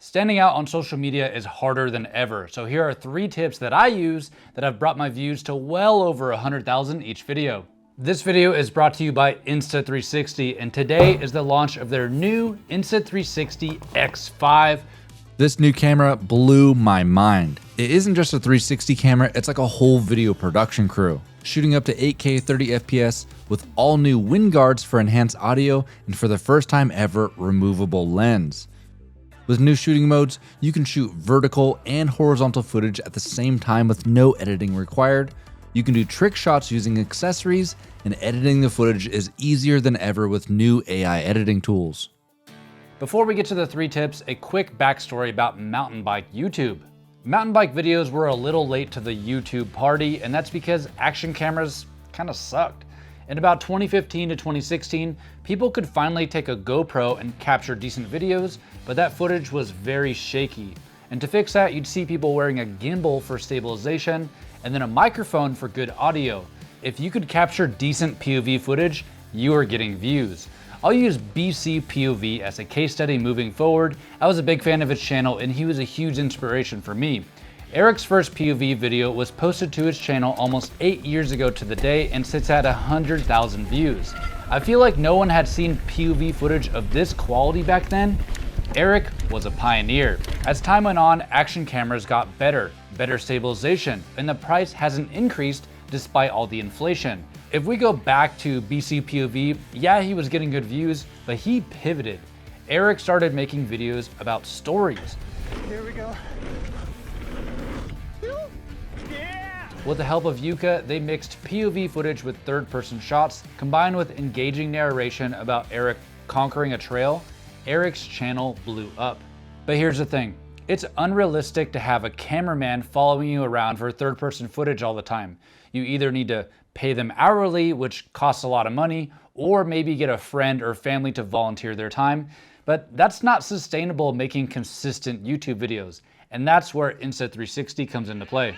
Standing out on social media is harder than ever, so here are 3 tips that I use that have brought my views to well over 100,000 each video. This video is brought to you by Insta360, and today is the launch of their new Insta360 X5. This new camera blew my mind. It isn't just a 360 camera, it's like a whole video production crew. Shooting up to 8K 30 FPS with all new wind guards for enhanced audio and for the first time ever, removable lens. With new shooting modes, you can shoot vertical and horizontal footage at the same time with no editing required. You can do trick shots using accessories, and editing the footage is easier than ever with new AI editing tools. Before we get to the 3 tips, a quick backstory about mountain bike YouTube. Mountain bike videos were a little late to the YouTube party, and that's because action cameras kind of sucked. In about 2015 to 2016, people could finally take a GoPro and capture decent videos, but that footage was very shaky. And to fix that, you'd see people wearing a gimbal for stabilization and then a microphone for good audio. If you could capture decent POV footage, you are getting views. I'll use BC POV as a case study moving forward. I was a big fan of his channel and he was a huge inspiration for me. Eric's first POV video was posted to his channel almost 8 years ago to the day and sits at 100,000 views. I feel like no one had seen POV footage of this quality back then. Eric was a pioneer. As time went on, action cameras got better stabilization, and the price hasn't increased despite all the inflation. If we go back to BC POV, yeah, he was getting good views, but he pivoted. Eric started making videos about stories. Here we go. With the help of Yuka, they mixed POV footage with third-person shots, combined with engaging narration about Eric conquering a trail. Eric's channel blew up. But here's the thing, it's unrealistic to have a cameraman following you around for third-person footage all the time. You either need to pay them hourly, which costs a lot of money, or maybe get a friend or family to volunteer their time. But that's not sustainable making consistent YouTube videos, and that's where Insta360 comes into play.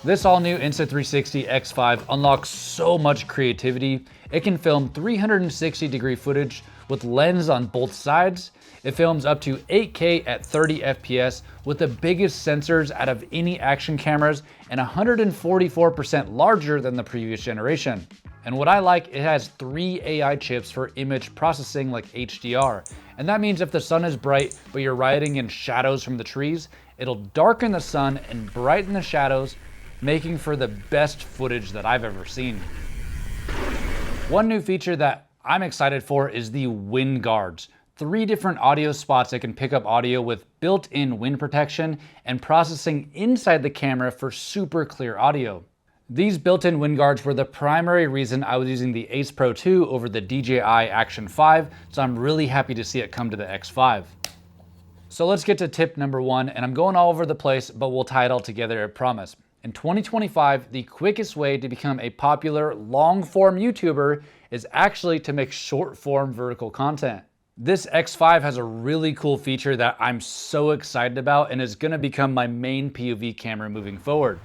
This all-new Insta360 X5 unlocks so much creativity. It can film 360-degree footage with lens on both sides. It films up to 8K at 30 FPS with the biggest sensors out of any action cameras and 144% larger than the previous generation. And what I like, it has 3 AI chips for image processing like HDR. And that means if the sun is bright, but you're riding in shadows from the trees, it'll darken the sun and brighten the shadows, making for the best footage that I've ever seen. One new feature that I'm excited for is the wind guards. 3 different audio spots that can pick up audio with built-in wind protection and processing inside the camera for super clear audio. These built-in wind guards were the primary reason I was using the Ace Pro 2 over the DJI Action 5, so I'm really happy to see it come to the X5. So let's get to tip number 1, and I'm going all over the place, but we'll tie it all together, I promise. In 2025, the quickest way to become a popular long-form YouTuber is actually to make short-form vertical content. This X5 has a really cool feature that I'm so excited about and is gonna become my main POV camera moving forward.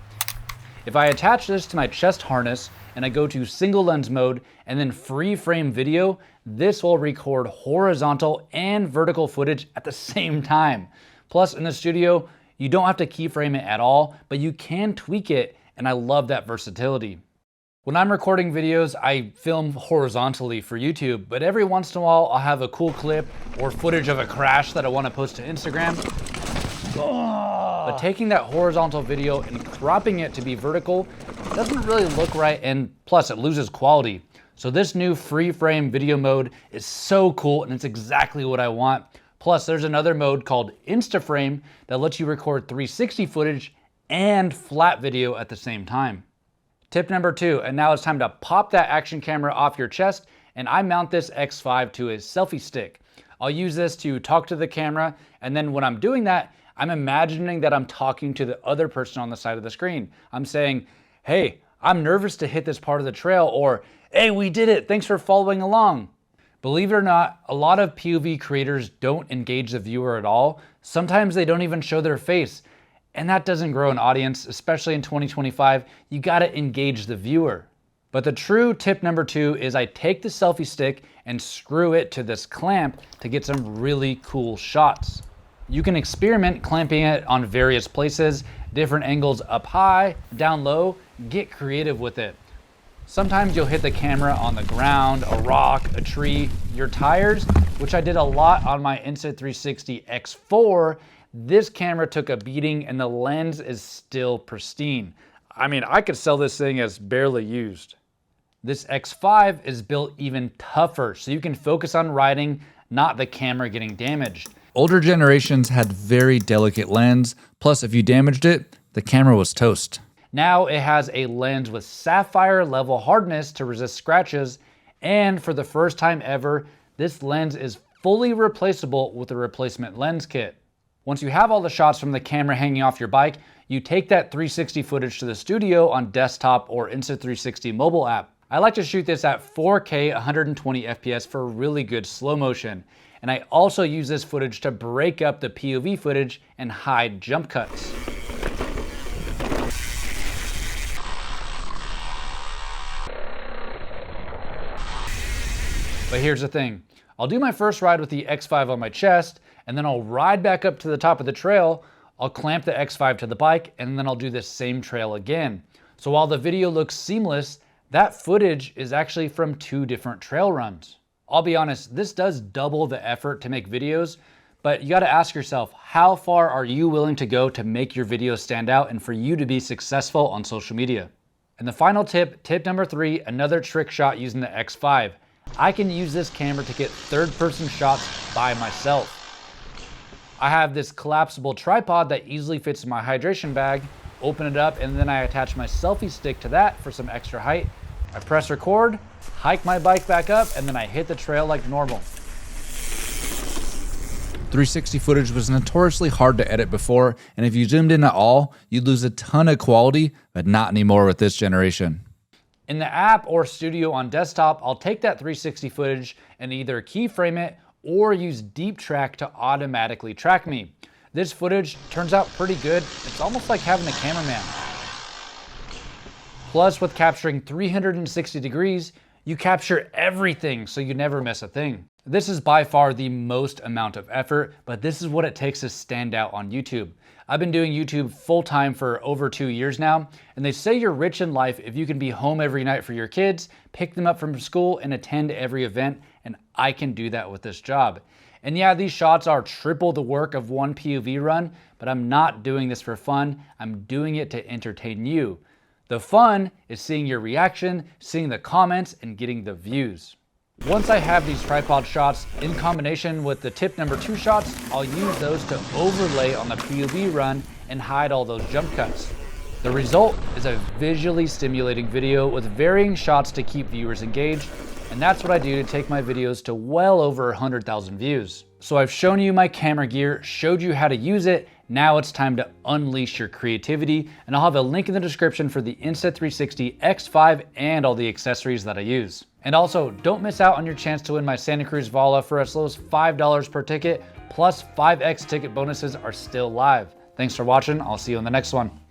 If I attach this to my chest harness and I go to single lens mode and then free frame video, this will record horizontal and vertical footage at the same time. Plus in the studio, you don't have to keyframe it at all, but you can tweak it, and I love that versatility. When I'm recording videos, I film horizontally for YouTube, but every once in a while, I'll have a cool clip or footage of a crash that I want to post to Instagram. But taking that horizontal video and cropping it to be vertical doesn't really look right, and plus it loses quality. So this new free frame video mode is so cool, and it's exactly what I want. Plus, there's another mode called Instaframe that lets you record 360 footage and flat video at the same time. Tip number 2, and now it's time to pop that action camera off your chest, and I mount this X5 to a selfie stick. I'll use this to talk to the camera, and then when I'm doing that, I'm imagining that I'm talking to the other person on the side of the screen. I'm saying, hey, I'm nervous to hit this part of the trail, or hey, we did it, thanks for following along. Believe it or not, a lot of POV creators don't engage the viewer at all. Sometimes they don't even show their face. And that doesn't grow an audience, especially in 2025. You gotta engage the viewer. But the true tip number 2 is I take the selfie stick and screw it to this clamp to get some really cool shots. You can experiment clamping it on various places, different angles up high, down low, get creative with it. Sometimes you'll hit the camera on the ground, a rock, a tree, your tires, which I did a lot on my Insta360 X4. This camera took a beating and the lens is still pristine. I mean, I could sell this thing as barely used. This X5 is built even tougher, so you can focus on riding, not the camera getting damaged. Older generations had very delicate lens, plus if you damaged it, the camera was toast. Now it has a lens with sapphire level hardness to resist scratches, and for the first time ever, this lens is fully replaceable with a replacement lens kit. Once you have all the shots from the camera hanging off your bike, you take that 360 footage to the studio on desktop or Insta360 mobile app. I like to shoot this at 4K 120 FPS for really good slow motion. And I also use this footage to break up the POV footage and hide jump cuts. But here's the thing. I'll do my first ride with the X5 on my chest, and then I'll ride back up to the top of the trail. I'll clamp the X5 to the bike, and then I'll do this same trail again. So while the video looks seamless, that footage is actually from 2 different trail runs. I'll be honest, this does double the effort to make videos, but you gotta ask yourself, how far are you willing to go to make your videos stand out and for you to be successful on social media? And the final tip, tip number 3, another trick shot using the X5. I can use this camera to get third-person shots by myself. I have this collapsible tripod that easily fits in my hydration bag. Open it up, and then I attach my selfie stick to that for some extra height. I press record, hike my bike back up, and then I hit the trail like normal. 360 footage was notoriously hard to edit before, and if you zoomed in at all, you'd lose a ton of quality, but not anymore with this generation. In the app or studio on desktop, I'll take that 360 footage and either keyframe it or use Deep Track to automatically track me. This footage turns out pretty good. It's almost like having a cameraman. Plus, with capturing 360 degrees, you capture everything so you never miss a thing. This is by far the most amount of effort, but this is what it takes to stand out on YouTube. I've been doing YouTube full-time for over 2 years now, and they say you're rich in life if you can be home every night for your kids, pick them up from school, and attend every event, and I can do that with this job. And yeah, these shots are triple the work of one POV run, but I'm not doing this for fun. I'm doing it to entertain you. The fun is seeing your reaction, seeing the comments, and getting the views. Once I have these tripod shots in combination with the tip number 2 shots, I'll use those to overlay on the POV run and hide all those jump cuts. The result is a visually stimulating video with varying shots to keep viewers engaged, and that's what I do to take my videos to well over 100,000 views. So I've shown you my camera gear, showed you how to use it. Now it's time to unleash your creativity, and I'll have a link in the description for the Insta360 X5 and all the accessories that I use. And also, don't miss out on your chance to win my Santa Cruz Vala for as low as $5 per ticket, plus 5x ticket bonuses are still live. Thanks for watching. I'll see you in the next one.